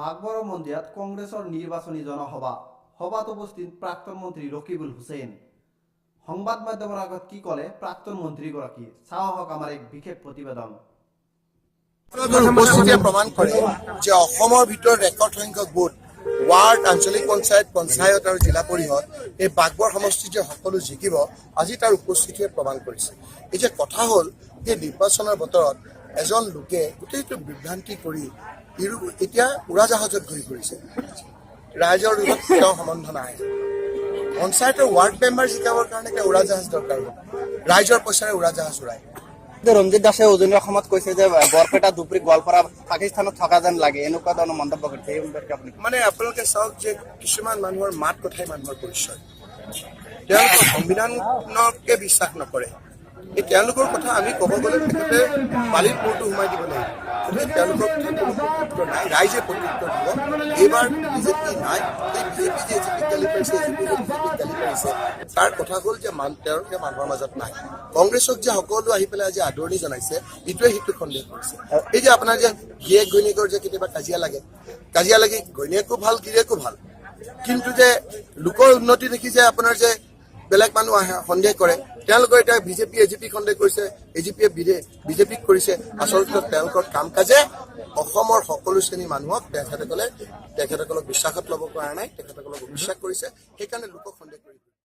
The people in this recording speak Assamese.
বাগবৰ মন্দিৰাত কংগ্ৰেসেৰ নিৰ্বাচনী জনসভা সভাত উপস্থিত প্ৰাক্তন মন্ত্ৰী ৰকিবুল হুসেন সংবাদ মাধ্যমেৰ আগত কি কলে প্ৰাক্তন মন্ত্ৰীগৰাকী চাও হক আমাৰ এক বিশেষ প্ৰতিবেদন। উপস্থিতিয়ে প্ৰমাণ কৰে যে অসমৰ ভিতৰত রেকর্ড সংখ্যক বুথ ওয়ার্ড আঞ্চলিক পঞ্চায়ত আর জিলা পরিষদ এই বাগবর সমষ্টি যে সকলো জিকিব আজি তার উপস্থিতিয়ে প্রমাণ করেছে। এই যে কথা হল যে নির্বাচনের বতৰত এজন লোকে গোটেইটো বিভ্ৰান্তি কৰি এতিয়া উড়াজাহাজত ঘূৰি ফুৰিছে। ৰাইজৰ লগত তেওঁ সম্বন্ধ নাই। পঞ্চায়তৰ ওয়াৰ্ড মেম্বাৰ জিকাবৰ কাৰণে উড়াজাহাজ দৰকাৰ হ'ব। ৰাইজৰ পইচাৰে উড়াজাহাজ উড়ায়। ৰঞ্জিত দাসে উজনিৰ অসমত কৈছে যে বৰপেটা দুপৰী গোৱালপাৰা পাকিস্তানত থকা যেন লাগে, এনেকুৱা ধৰণৰ মন্তব্য কৰিছে। এই সম্পৰ্কে আপুনি মানে আপোনালোকে চাওক যে কিছুমান মানুহৰ মাত কথাই মানুহৰ পৰিচয়। তেওঁলোকৰ সংবিধানকে বিশ্বাস নকৰে। এই তেওঁলোকৰ কথা আমি ক'ব গ'লে তেখেতে বালিত মূৰটো সোমাই দিব লাগিব। গতিকে তেওঁলোকৰ কথা কোনো প্ৰত্যুত্তৰ নাই, ৰাইজে প্ৰত্যুত্তৰ দিব। এইবাৰ বিজেপি নাই, এই বিজেপি যে এজিপিক গালি পাৰিছে, এজিপিক গালি পাৰিছে, তাৰ কথা হ'ল যে তেওঁলোকে মানুহৰ মাজত নাই। কংগ্ৰেছক যে সকলো আহি পেলাই আজি আদৰণি জনাইছে, ইটোৱে সিটো সন্দেহ কৰিছে। এই যে আপোনাৰ যে গিৰিয়েক ঘৈণীয়েকৰ যে কেতিয়াবা কাজিয়া লাগি ঘৈণীয়েকো ভাল গিৰিয়েকো ভাল, কিন্তু যে লোকৰ উন্নতি দেখি যে আপোনাৰ যে বেলেগ মানুহ আহে সন্দেহ কৰে, তেওঁলোকৰ এতিয়া বিজেপি এজিপিক সন্দেহ কৰিছে, এজিপিয়ে বিজেপিক কৰিছে। আচলতে তেওঁলোকৰ কাম কাজে অসমৰ সকলো শ্ৰেণীৰ মানুহক তেখেতসকলক বিশ্বাসত ল'ব পৰা নাই, তেখেতসকলক বিশ্বাস কৰিছে, সেইকাৰণে লোকক সন্দেহ কৰিছে।